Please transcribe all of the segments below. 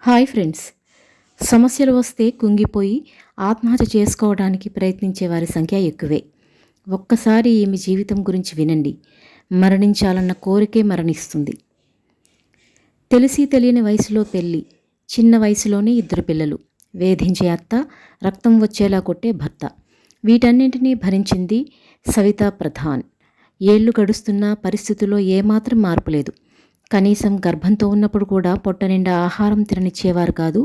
Hi friends. సమస్యలు వస్తే కుంగిపోయి ఆత్మహత్య చేసుకోవడానికి ప్రయత్నించే వారి సంఖ్య ఎక్కువే. ఒక్కసారి ఈమె జీవితం గురించి వినండి. మరణించాలన్న కోరికే మరణిస్తుంది. తెలిసి తెలియని వయసులో పెళ్ళి, చిన్న వయసులోనే 2 పిల్లలు, వేధించే అత్త, రక్తం వచ్చేలా కొట్టే భర్త. వీటన్నింటినీ భరించింది సవితా ప్రధాన్. ఏళ్లు గడుస్తున్నా పరిస్థితుల్లో ఏమాత్రం మార్పు లేదు. కనీసం గర్భంతో ఉన్నప్పుడు కూడా పొట్ట నిండా ఆహారం తిననిచ్చేవారు కాదు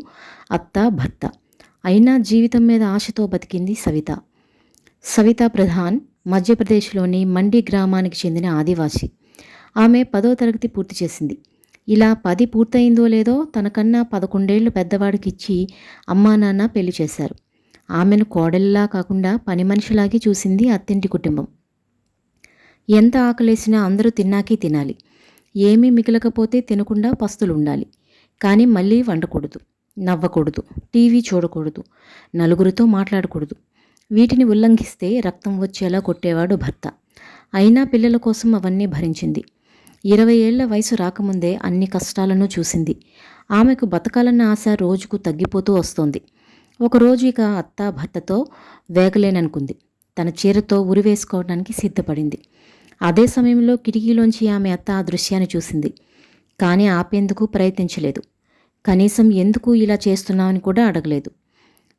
అత్త, భర్త. అయినా జీవితం మీద ఆశతో బతికింది సవిత. సవితా ప్రధాన్ మధ్యప్రదేశ్లోని మండి గ్రామానికి చెందిన ఆదివాసి. ఆమె 10వ తరగతి పూర్తి చేసింది. ఇలా 10 పూర్తయిందో లేదో తనకన్నా 11 ఏళ్లు పెద్దవాడికి ఇచ్చి అమ్మా నాన్న పెళ్లి చేశారు. ఆమెను కోడలిలా కాకుండా పని మనిషిలాగే చూసింది అత్తింటి కుటుంబం. ఎంత ఆకలేసినా అందరూ తిన్నాకే తినాలి. ఏమీ మిగలకపోతే తినకుండా పస్తులుండాలి. కానీ మళ్ళీ వండకూడదు, నవ్వకూడదు, టీవీ చూడకూడదు, నలుగురితో మాట్లాడకూడదు. వీటిని ఉల్లంఘిస్తే రక్తం వచ్చేలా కొట్టేవాడు భర్త. అయినా పిల్లల కోసం అవన్నీ భరించింది. 20 ఏళ్ల వయసు రాకముందే అన్ని కష్టాలను చూసింది. ఆమెకు బతకాలన్న ఆశ రోజుకు తగ్గిపోతూ వస్తోంది. ఒకరోజు ఇక అత్త భర్తతో వేగలేననుకుంది. తన చీరతో ఉరివేసుకోవడానికి సిద్ధపడింది. అదే సమయంలో కిటికీలోంచి ఆమె అత్త ఆ దృశ్యాన్ని చూసింది. కానీ ఆపేందుకు ప్రయత్నించలేదు. కనీసం ఎందుకు ఇలా చేస్తున్నామని కూడా అడగలేదు.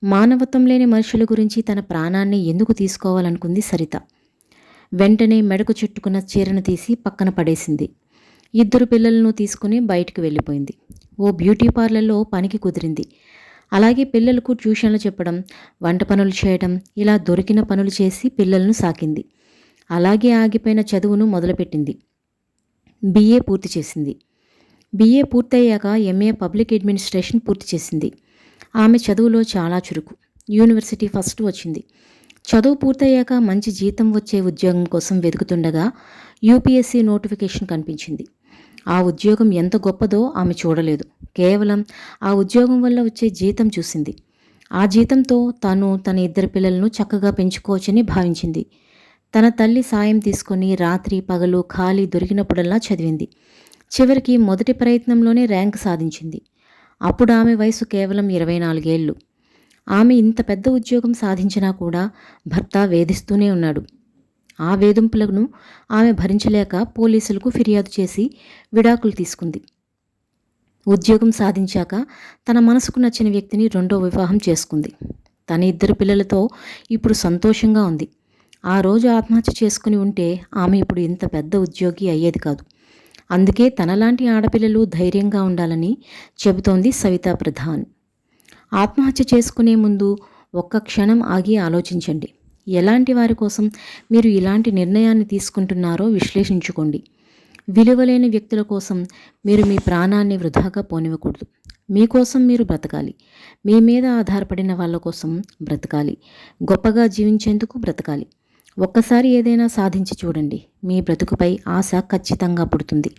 మానవత్వం లేని మనుషుల గురించి తన ప్రాణాన్ని ఎందుకు తీసుకోవాలనుకుంది సరిత. వెంటనే మెడకు చుట్టుకున్న చీరను తీసి పక్కన పడేసింది. 2 పిల్లలను తీసుకుని బయటికి వెళ్ళిపోయింది. ఓ బ్యూటీ పార్లర్లో పనికి కుదిరింది. అలాగే పిల్లలకు ట్యూషన్లు చెప్పడం, వంట పనులు చేయడం, ఇలా దొరికిన పనులు చేసి పిల్లలను సాకింది. అలాగే ఆగిపోయిన చదువును మొదలుపెట్టింది. BA పూర్తి చేసింది. BA పూర్తయ్యాక MA పబ్లిక్ అడ్మినిస్ట్రేషన్ పూర్తి చేసింది. ఆమె చదువులో చాలా చురుకు. యూనివర్సిటీ ఫస్ట్ వచ్చింది. చదువు పూర్తయ్యాక మంచి జీతం వచ్చే ఉద్యోగం కోసం వెతుకుతుండగా UPSC నోటిఫికేషన్ కనిపించింది. ఆ ఉద్యోగం ఎంత గొప్పదో ఆమె చూడలేదు. కేవలం ఆ ఉద్యోగం వల్ల వచ్చే జీతం చూసింది. ఆ జీతంతో తను తన 2 పిల్లలను చక్కగా పెంచుకోవచ్చని భావించింది. తన తల్లి సాయం తీసుకొని రాత్రి పగలు ఖాళీ దొరికినప్పుడల్లా చదివింది. చివరికి మొదటి ప్రయత్నంలోనే ర్యాంక్ సాధించింది. అప్పుడు ఆమె వయసు కేవలం 24 ఏళ్ళు. ఆమె ఇంత పెద్ద ఉద్యోగం సాధించినా కూడా భర్త వేధిస్తూనే ఉన్నాడు. ఆ వేధింపులను ఆమె భరించలేక పోలీసులకు ఫిర్యాదు చేసి విడాకులు తీసుకుంది. ఉద్యోగం సాధించాక తన మనసుకు నచ్చిన వ్యక్తిని 2వ వివాహం చేసుకుంది. తన 2 పిల్లలతో ఇప్పుడు సంతోషంగా ఉంది. ఆ రోజు ఆత్మహత్య చేసుకుని ఉంటే ఆమె ఇప్పుడు ఇంత పెద్ద ఉద్యోగి అయ్యేది కాదు. అందుకే తనలాంటి ఆడపిల్లలు ధైర్యంగా ఉండాలని చెబుతోంది సవితా ప్రధాన్. ఆత్మహత్య చేసుకునే ముందు ఒక్క క్షణం ఆగి ఆలోచించండి. ఎలాంటి వారి కోసం మీరు ఇలాంటి నిర్ణయాన్ని తీసుకుంటున్నారో విశ్లేషించుకోండి. విలువలేని వ్యక్తుల కోసం మీరు మీ ప్రాణాన్ని వృధాగా పోనివ్వకూడదు. మీకోసం మీరు బ్రతకాలి. మీ మీద ఆధారపడిన వాళ్ళ కోసం బ్రతకాలి. గొప్పగా జీవించేందుకు బ్రతకాలి. ఒక్కసారి ఏదైనా సాధించి చూడండి. మీ బ్రతుకుపై ఆశ ఖచ్చితంగా పుడుతుంది.